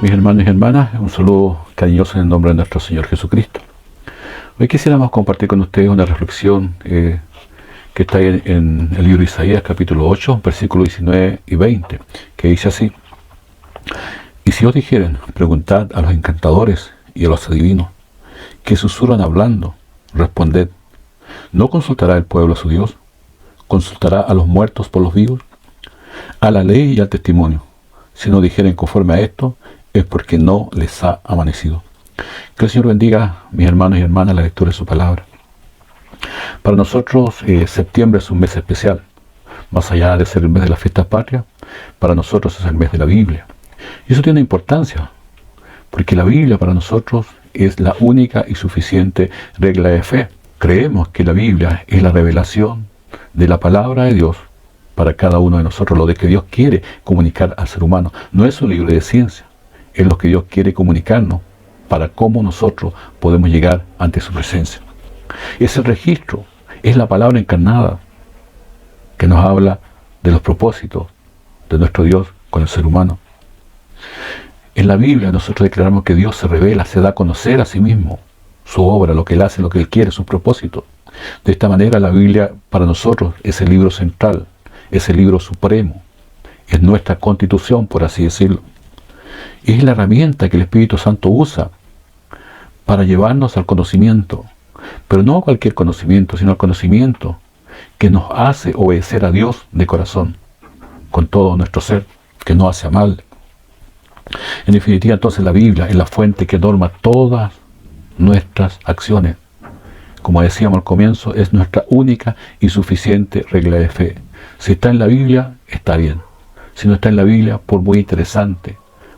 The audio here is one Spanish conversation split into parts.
Mis hermanos y hermanas, un saludo cariñoso en el nombre de nuestro Señor Jesucristo. Hoy quisiéramos compartir con ustedes una reflexión que está en el libro de Isaías, capítulo 8, versículos 19 y 20, que dice así: Y si os dijeren, preguntad a los encantadores y a los adivinos, que susurran hablando, responded, ¿no consultará el pueblo a su Dios? ¿Consultará a los muertos por los vivos? A la ley y al testimonio. Si no dijeren conforme a esto, es porque no les ha amanecido. Que el Señor bendiga, mis hermanos y hermanas, la lectura de su palabra. Para nosotros, septiembre es un mes especial. Más allá de ser el mes de las fiestas patrias, para nosotros es el mes de la Biblia. Y eso tiene importancia, porque la Biblia para nosotros es la única y suficiente regla de fe. Creemos que la Biblia es la revelación de la palabra de Dios para cada uno de nosotros, lo de que Dios quiere comunicar al ser humano. No es un libro de ciencia, es lo que Dios quiere comunicarnos para cómo nosotros podemos llegar ante su presencia. Es el registro, es la palabra encarnada que nos habla de los propósitos de nuestro Dios con el ser humano. En la Biblia nosotros declaramos que Dios se revela, se da a conocer a sí mismo, su obra, lo que Él hace, lo que Él quiere, sus propósitos. De esta manera la Biblia para nosotros es el libro central, es el libro supremo, es nuestra constitución, por así decirlo. Es la herramienta que el Espíritu Santo usa para llevarnos al conocimiento, pero no cualquier conocimiento, sino el conocimiento que nos hace obedecer a Dios de corazón, con todo nuestro ser, que no hace mal. En definitiva, entonces, la Biblia es la fuente que norma todas nuestras acciones. Como decíamos al comienzo, es nuestra única y suficiente regla de fe. Si está en la Biblia, está bien. Si no está en la Biblia, por muy interesante,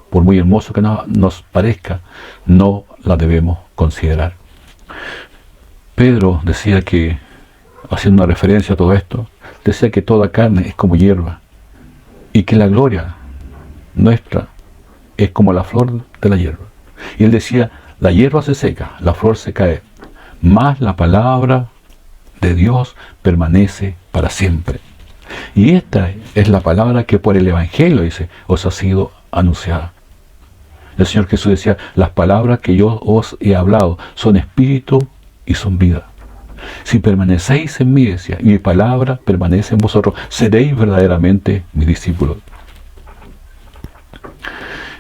por muy hermoso que nos parezca, no la debemos considerar. Pedro decía que, haciendo una referencia a todo esto, decía que toda carne es como hierba y que la gloria nuestra es como la flor de la hierba. Y él decía, la hierba se seca, la flor se cae, mas la palabra de Dios permanece para siempre. Y esta es la palabra que por el Evangelio, dice, os ha sido anunciada. El Señor Jesús decía, las palabras que yo os he hablado son espíritu y son vida. Si permanecéis en mí, decía, y mi palabra permanece en vosotros, seréis verdaderamente mis discípulos.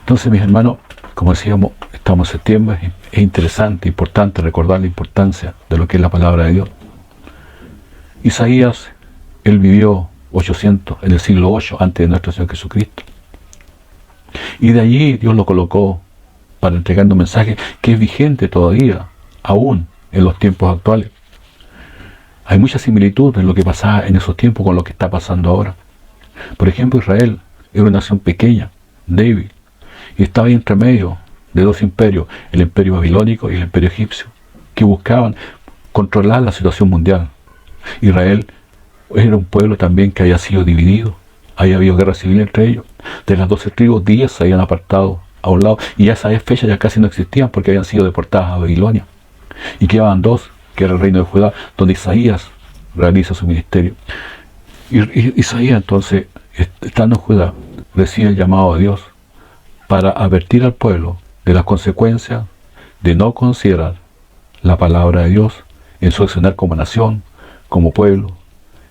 Entonces, mis hermanos, como decíamos, estamos en septiembre, es interesante, importante recordar la importancia de lo que es la palabra de Dios. Isaías, él vivió en el siglo 8 antes de nuestro Señor Jesucristo. Y de allí Dios lo colocó para entregar un mensaje que es vigente todavía, aún en los tiempos actuales. Hay mucha similitud en lo que pasaba en esos tiempos con lo que está pasando ahora. Por ejemplo, Israel era una nación pequeña, débil, y estaba entre medio de dos imperios, el imperio babilónico y el imperio egipcio, que buscaban controlar la situación mundial. Israel era un pueblo también que había sido dividido, había habido guerra civil entre ellos. De las 12 tribus, 10 se habían apartado a un lado, y a esa fecha ya casi no existían porque habían sido deportadas a Babilonia. Y quedaban dos, que era el reino de Judá, donde Isaías realiza su ministerio. Y Isaías entonces, estando en Judá, recibe el llamado de Dios para advertir al pueblo de las consecuencias de no considerar la palabra de Dios en su accionar como nación, como pueblo,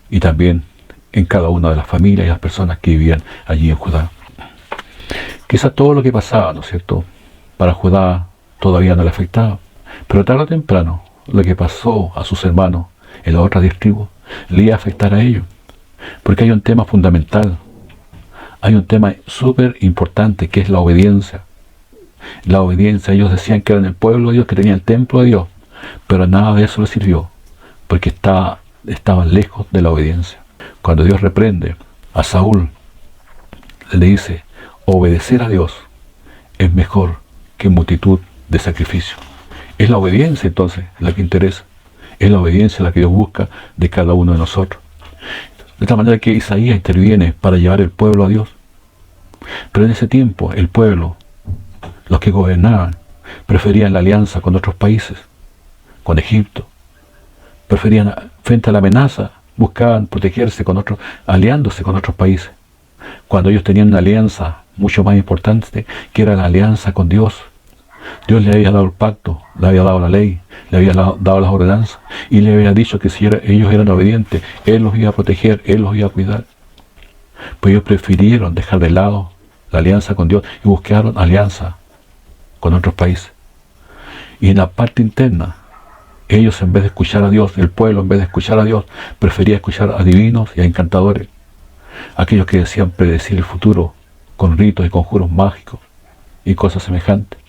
y también en cada una de las familias y las personas que vivían allí en Judá. Quizás todo lo que pasaba, ¿no es cierto?, para Judá todavía no le afectaba, pero tarde o temprano lo que pasó a sus hermanos en las otras 10 tribus le iba a afectar a ellos, porque hay un tema fundamental, hay un tema súper importante que es la obediencia. La obediencia, ellos decían que eran el pueblo de Dios, que tenían el templo de Dios, pero nada de eso les sirvió, porque estaban lejos de la obediencia. Cuando Dios reprende a Saúl, le dice, obedecer a Dios es mejor que multitud de sacrificios. Es la obediencia entonces la que interesa, es la obediencia la que Dios busca de cada uno de nosotros. De tal manera que Isaías interviene para llevar el pueblo a Dios. Pero en ese tiempo el pueblo, los que gobernaban, preferían la alianza con otros países, con Egipto. Preferían, frente a la amenaza, buscaban protegerse con otros, aliándose con otros países. Cuando ellos tenían una alianza mucho más importante, que era la alianza con Dios. Dios le había dado el pacto, le había dado la ley, le había dado las ordenanzas, y le había dicho que si ellos eran obedientes, Él los iba a proteger, Él los iba a cuidar. Pues ellos prefirieron dejar de lado la alianza con Dios y buscaron alianza con otros países. Y en la parte interna, ellos, en vez de escuchar a Dios, el pueblo, en vez de escuchar a Dios, prefería escuchar a divinos y a encantadores, aquellos que decían predecir el futuro con ritos y conjuros mágicos y cosas semejantes.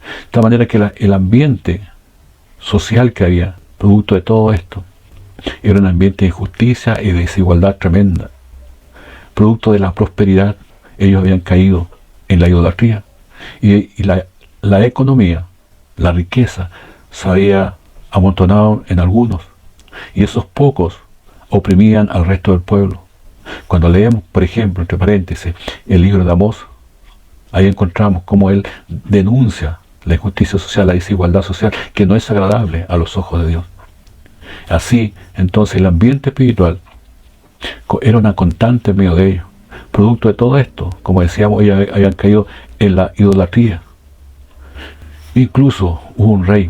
De tal manera que el ambiente social que había, producto de todo esto, era un ambiente de injusticia y de desigualdad tremenda. Producto de la prosperidad, ellos habían caído en la idolatría. Y la economía, la riqueza, se había amontonado en algunos. Y esos pocos oprimían al resto del pueblo. Cuando leemos, por ejemplo, entre paréntesis, el libro de Amós, ahí encontramos cómo él denuncia la injusticia social, la desigualdad social, que no es agradable a los ojos de Dios. Así, entonces, el ambiente espiritual era una constante en medio de ellos. Producto de todo esto, como decíamos, ellos habían caído en la idolatría. Incluso hubo un rey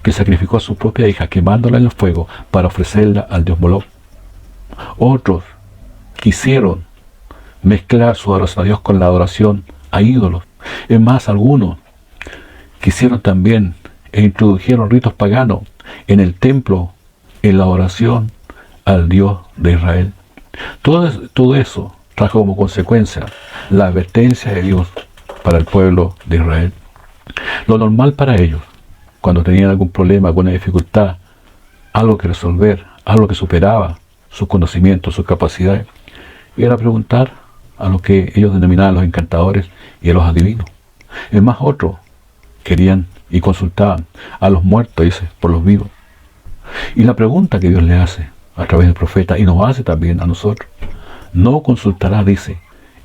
que sacrificó a su propia hija, quemándola en el fuego para ofrecerla al dios Moloch. Otros quisieron mezclar su adoración a Dios con la adoración a ídolos. Es más, algunos quisieron también e introdujeron ritos paganos en el templo, en la oración al Dios de Israel. Todo eso trajo como consecuencia la advertencia de Dios para el pueblo de Israel. Lo normal para ellos, cuando tenían algún problema, alguna dificultad, algo que resolver, algo que superaba sus conocimientos, sus capacidades, era preguntar a lo que ellos denominaban los encantadores y a los adivinos. Es más, otros querían y consultaban a los muertos, dice, por los vivos. Y la pregunta que Dios le hace a través del profeta, y nos hace también a nosotros, no consultará, dice,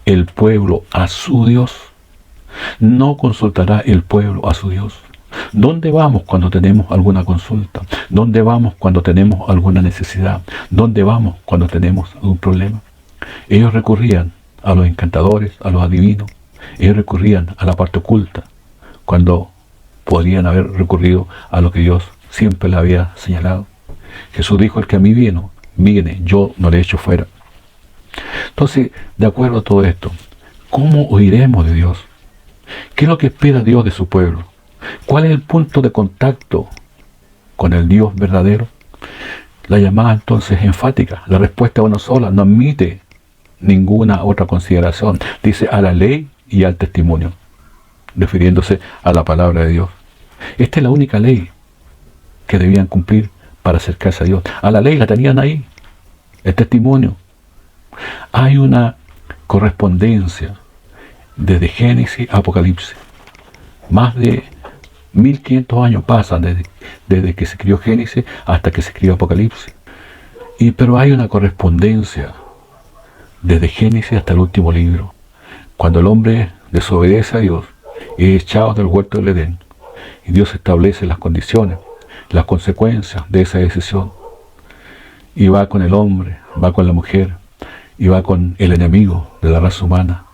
el pueblo a su Dios. No consultará el pueblo a su Dios. ¿Dónde vamos cuando tenemos alguna consulta? ¿Dónde vamos cuando tenemos alguna necesidad? ¿Dónde vamos cuando tenemos algún problema? Ellos recurrían a los encantadores, a los adivinos. Ellos recurrían a la parte oculta, cuando podrían haber recurrido a lo que Dios siempre le había señalado. Jesús dijo: el que a mí viene, yo no le echo fuera. Entonces, de acuerdo a todo esto, ¿cómo oiremos de Dios? ¿Qué es lo que espera Dios de su pueblo? ¿Cuál es el punto de contacto con el Dios verdadero? La llamada entonces es enfática. La respuesta es una sola, no admite ninguna otra consideración. Dice: a la ley y al testimonio, refiriéndose a la palabra de Dios. Esta es la única ley que debían cumplir para acercarse a Dios. A la ley la tenían ahí, el testimonio. Hay una correspondencia desde Génesis a Apocalipsis. Más de 1500 años pasan desde que se escribió Génesis hasta que se escribió Apocalipsis. Pero hay una correspondencia desde Génesis hasta el último libro. Cuando el hombre desobedece a Dios, es echado del huerto del Edén, y Dios establece las condiciones, las consecuencias de esa decisión. Y va con el hombre, va con la mujer, y va con el enemigo de la raza humana,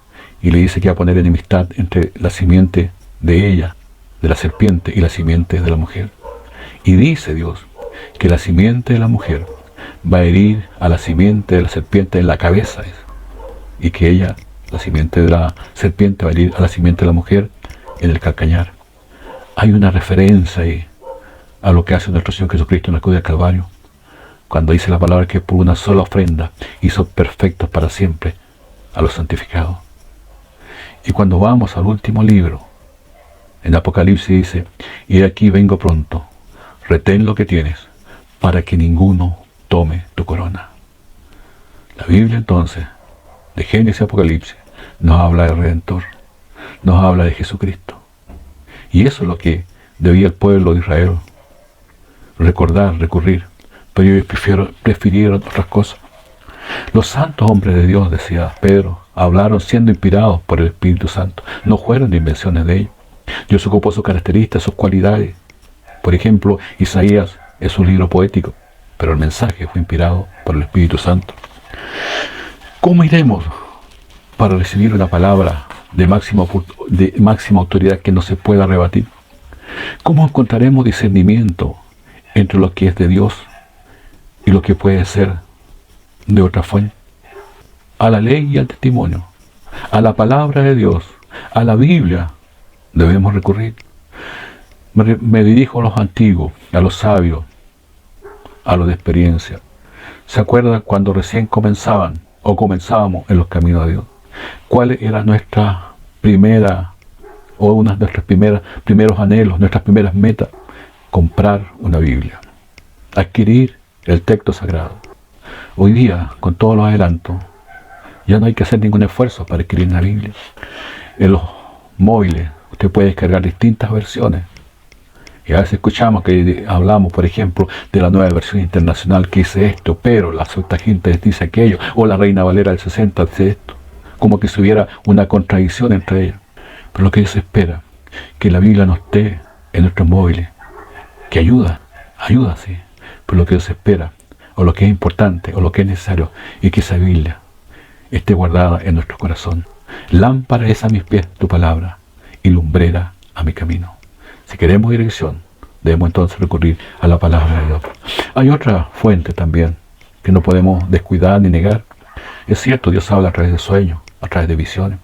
y le dice que va a poner enemistad entre la simiente de ella, de la serpiente, y la simiente de la mujer. Y dice Dios que la simiente de la mujer va a herir a la simiente de la serpiente en la cabeza, y que ella, la simiente de la serpiente, va a herir a la simiente de la mujer en el calcañar. Hay una referencia ahí a lo que hace nuestro Señor Jesucristo en la cruz del Calvario, cuando dice la palabra que por una sola ofrenda hizo perfectos para siempre a los santificados. Y cuando vamos al último libro, en Apocalipsis dice: y aquí vengo pronto, retén lo que tienes, para que ninguno tome tu corona. La Biblia entonces, de Génesis a Apocalipsis, nos habla del Redentor, nos habla de Jesucristo. Y eso es lo que debía el pueblo de Israel recordar, recurrir. Pero ellos prefirieron otras cosas. Los santos hombres de Dios, decía Pedro, hablaron siendo inspirados por el Espíritu Santo. No fueron de invenciones de ellos. Dios ocupó sus características, sus cualidades. Por ejemplo, Isaías es un libro poético, pero el mensaje fue inspirado por el Espíritu Santo. ¿Cómo iremos para recibir una palabra de máxima autoridad que no se pueda rebatir? ¿Cómo encontraremos discernimiento entre lo que es de Dios y lo que puede ser de otra fuente? A la ley y al testimonio, a la palabra de Dios, a la Biblia debemos recurrir. Me dirijo a los antiguos, a los sabios, a los de experiencia. ¿Se acuerdan cuando recién comenzábamos en los caminos de Dios? ¿Cuál era nuestra primera o una de nuestros primeros anhelos, nuestras primeras metas? Comprar una Biblia, adquirir el texto sagrado. Hoy día, con todos los adelantos, ya no hay que hacer ningún esfuerzo para adquirir una Biblia. En los móviles usted puede descargar distintas versiones. Y a veces escuchamos que hablamos, por ejemplo, de la nueva versión internacional que dice esto, pero la Septuaginta dice aquello, o la Reina Valera del 60 dice esto, como que si hubiera una contradicción entre ellas. Pero lo que Dios espera, que la Biblia no esté en nuestros móviles, que ayuda sí, pero lo que Dios espera, o lo que es importante, o lo que es necesario, es que esa Biblia esté guardada en nuestro corazón. Lámpara es a mis pies tu palabra, y lumbrera a mi camino. Si queremos dirección, debemos entonces recurrir a la palabra de Dios. Hay otra fuente también que no podemos descuidar ni negar. Es cierto, Dios habla a través de sueños, a través de visiones.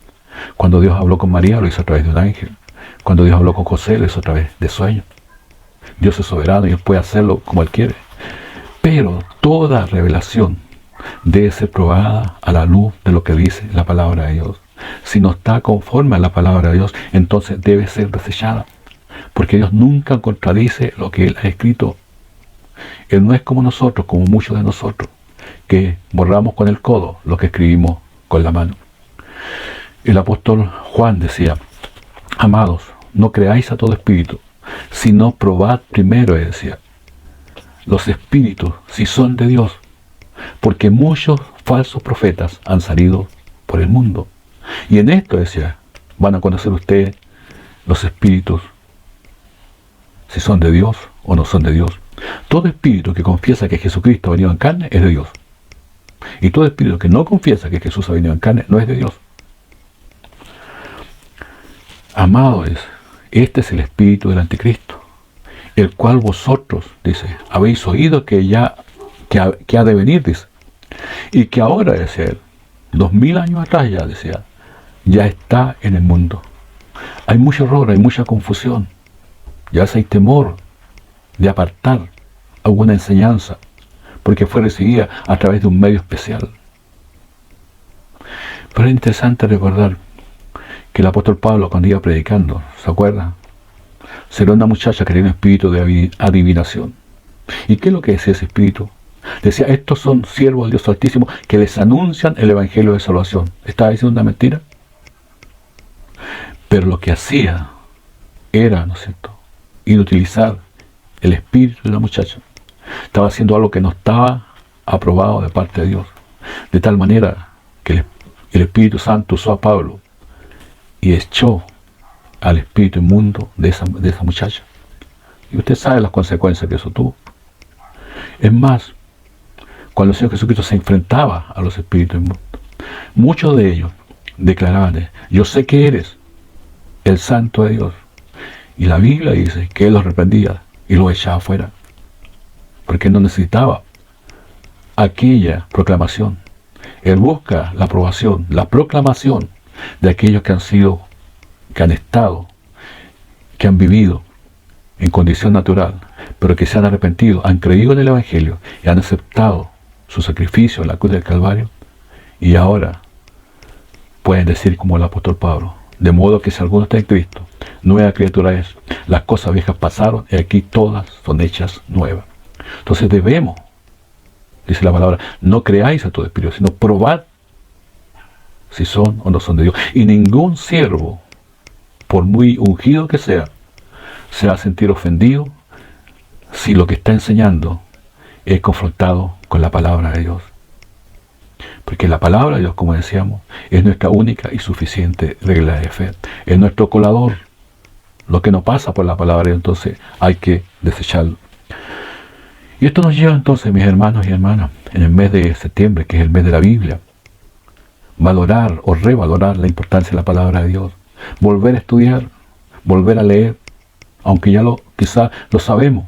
Cuando Dios habló con María, lo hizo a través de un ángel. Cuando Dios habló con José, lo hizo a través de sueños. Dios es soberano y Él puede hacerlo como Él quiere. Pero toda revelación debe ser probada a la luz de lo que dice la palabra de Dios. Si no está conforme a la palabra de Dios, entonces debe ser desechada. Porque Dios nunca contradice lo que Él ha escrito. Él no es como nosotros, como muchos de nosotros, que borramos con el codo lo que escribimos con la mano. El apóstol Juan decía: amados, no creáis a todo espíritu, sino probad primero, decía, los espíritus si son de Dios, porque muchos falsos profetas han salido por el mundo. Y en esto, decía, van a conocer ustedes los espíritus si son de Dios o no son de Dios. Todo espíritu que confiesa que Jesucristo ha venido en carne es de Dios. Y todo espíritu que no confiesa que Jesús ha venido en carne no es de Dios. Amados, este es el espíritu del anticristo, el cual vosotros, dice, habéis oído que ha de venir, dice, y que ahora, decía él, 2000 años atrás ya, decía, ya está en el mundo. Hay mucho error, hay mucha confusión. Ya hay temor de apartar alguna enseñanza, porque fue recibida a través de un medio especial. Pero es interesante recordar que el apóstol Pablo, cuando iba predicando, ¿se acuerda? Será una muchacha que tenía un espíritu de adivinación. ¿Y qué es lo que decía ese espíritu? Decía: estos son siervos del Dios Altísimo que les anuncian el Evangelio de salvación. ¿Estaba diciendo una mentira? Pero lo que hacía era, ¿no es cierto?, inutilizar el espíritu de la muchacha. Estaba haciendo algo que no estaba aprobado de parte de Dios. De tal manera que el Espíritu Santo usó a Pablo y echó al espíritu inmundo de esa muchacha. Y usted sabe las consecuencias que eso tuvo. Es más, cuando el Señor Jesucristo se enfrentaba a los espíritus inmundos, muchos de ellos declaraban: yo sé que eres el Santo de Dios. Y la Biblia dice que Él los reprendía y los echaba afuera, porque Él no necesitaba aquella proclamación. Él busca la aprobación, la proclamación de aquellos que han estado, que han vivido en condición natural, pero que se han arrepentido, han creído en el Evangelio y han aceptado su sacrificio en la cruz del Calvario, y ahora pueden decir como el apóstol Pablo: de modo que si alguno está en Cristo, nueva criatura es. Las cosas viejas pasaron y aquí todas son hechas nuevas. Entonces debemos, dice la palabra, no creáis a todo espíritu, sino probad si son o no son de Dios. Y ningún siervo, por muy ungido que sea, se va a sentir ofendido si lo que está enseñando es confrontado con la palabra de Dios. Porque la palabra de Dios, como decíamos, es nuestra única y suficiente regla de fe. Es nuestro colador. Lo que no pasa por la palabra de Dios, entonces hay que desecharlo. Y esto nos lleva entonces, mis hermanos y hermanas, en el mes de septiembre, que es el mes de la Biblia. valorar o revalorar la importancia de la palabra de Dios, volver a estudiar, volver a leer, aunque ya quizá lo sabemos,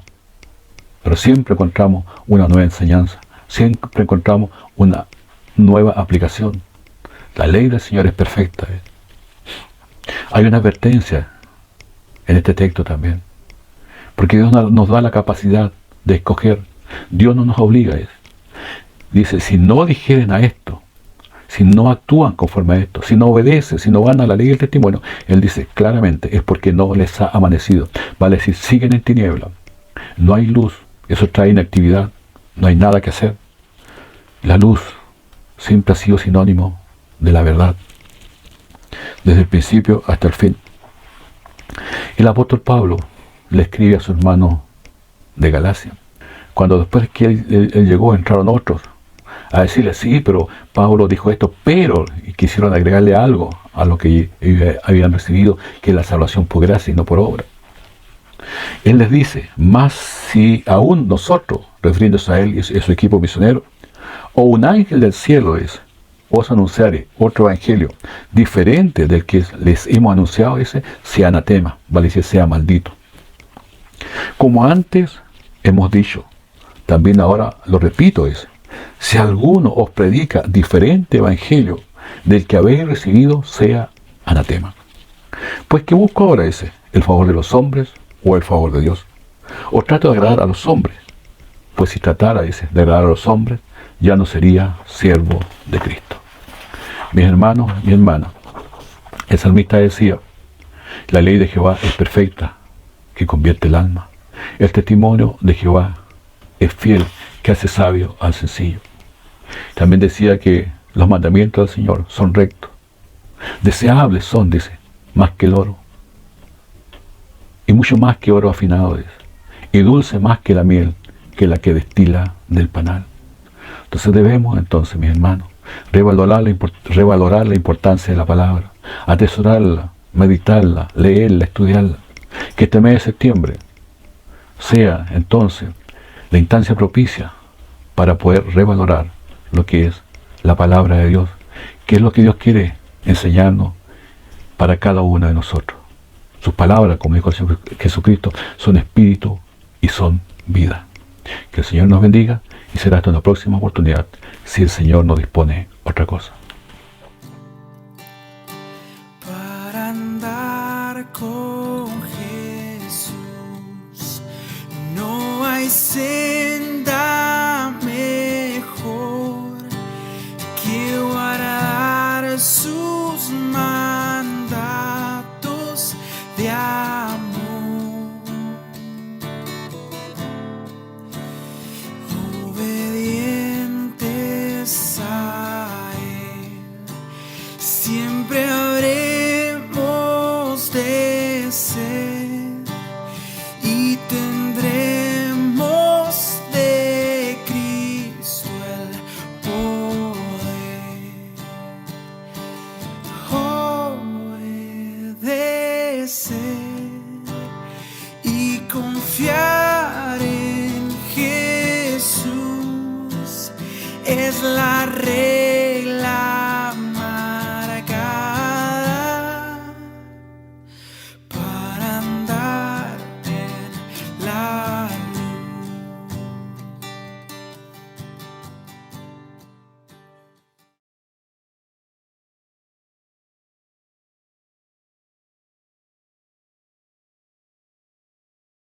pero siempre encontramos una nueva enseñanza, siempre encontramos una nueva aplicación. La ley del Señor es perfecta. Hay una advertencia en este texto también, porque Dios nos da la capacidad de escoger. Dios no nos obliga. Dice, si no dijeren a esto, si no actúan conforme a esto, si no obedecen, si no van a la ley y el testimonio, Él dice claramente, es porque no les ha amanecido. Vale decir, siguen en tiniebla, no hay luz, eso trae inactividad, no hay nada que hacer. La luz siempre ha sido sinónimo de la verdad, desde el principio hasta el fin. El apóstol Pablo le escribe a su hermano de Galacia, cuando después que él llegó, entraron otros a decirle, sí, pero Pablo dijo esto, pero, y quisieron agregarle algo a lo que habían recibido, que es la salvación por gracia y no por obra. Él les dice, más si aún nosotros, refiriéndose a él y a su equipo misionero, o un ángel del cielo os anunciare otro evangelio diferente del que les hemos anunciado, sea anatema, vale decir, sea maldito. Como antes hemos dicho, también ahora lo repito, si alguno os predica diferente evangelio del que habéis recibido, sea anatema. Pues ¿qué busco ahora el favor de los hombres o el favor de Dios? ¿O trato de agradar a los hombres? Pues si tratara, de agradar a los hombres, ya no sería siervo de Cristo. Mis hermanos y hermanas, el salmista decía, la ley de Jehová es perfecta, que convierte el alma. El testimonio de Jehová es fiel, que hace sabio al sencillo. También decía que los mandamientos del Señor son rectos. Deseables son, más que el oro. Y mucho más que oro afinado y dulce más que la miel, que la que destila del panal. Entonces debemos, mis hermanos, revalorar la importancia de la palabra, atesorarla, meditarla, leerla, estudiarla. Que este mes de septiembre sea, entonces, la instancia propicia para poder revalorar lo que es la palabra de Dios, que es lo que Dios quiere enseñarnos para cada uno de nosotros. Sus palabras, como dijo Jesucristo, son espíritu y son vida. Que el Señor nos bendiga y será hasta una próxima oportunidad, si el Señor nos dispone otra cosa. Para andar con Jesús no hay senda mejor que guardar sus mandatos de amor. Obedientes a Él, siempre habremos de ser